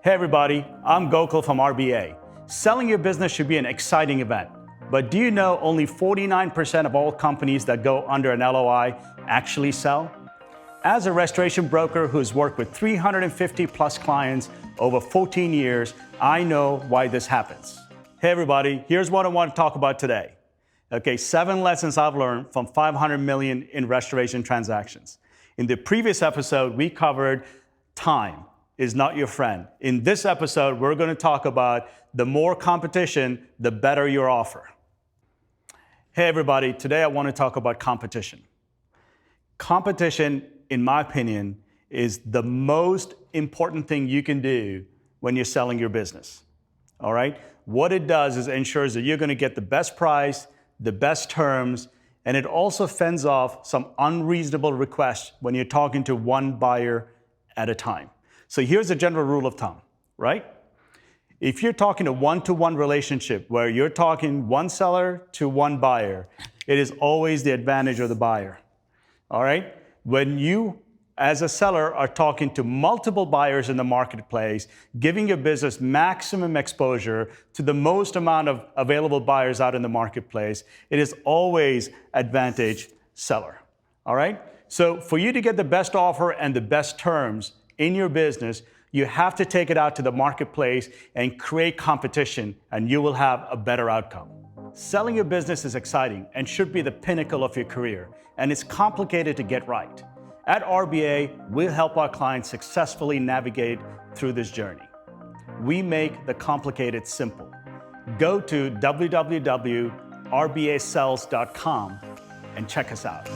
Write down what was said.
Hey everybody, I'm Gokul from RBA. Selling your business should be an exciting event, but do you know only 49% of all companies that go under an LOI actually sell? As a restoration broker who's worked with 350 plus clients over 14 years, I know why this happens. Hey everybody, here's what I want to talk about today. Okay, 7 lessons I've learned from 500 million in restoration transactions. In the previous episode, we covered time is not your friend. In this episode, we're going to talk about the more competition, the better your offer. Hey everybody, today I want to talk about competition. Competition, in my opinion, is the most important thing you can do when you're selling your business. All right? What it does is ensures that you're going to get the best price, the best terms, and it also fends off some unreasonable requests when you're talking to one buyer at a time. So here's a general rule of thumb, right? If you're talking a one-to-one relationship where you're talking one seller to one buyer, it is always the advantage of the buyer, all right? When you, as a seller, are talking to multiple buyers in the marketplace, giving your business maximum exposure to the most amount of available buyers out in the marketplace, it is always advantage seller, all right? So for you to get the best offer and the best terms in your business, you have to take it out to the marketplace and create competition, and you will have a better outcome. Selling your business is exciting and should be the pinnacle of your career, and it's complicated to get right. At RBA, we'll help our clients successfully navigate through this journey. We make the complicated simple. Go to www.rbasells.com and check us out.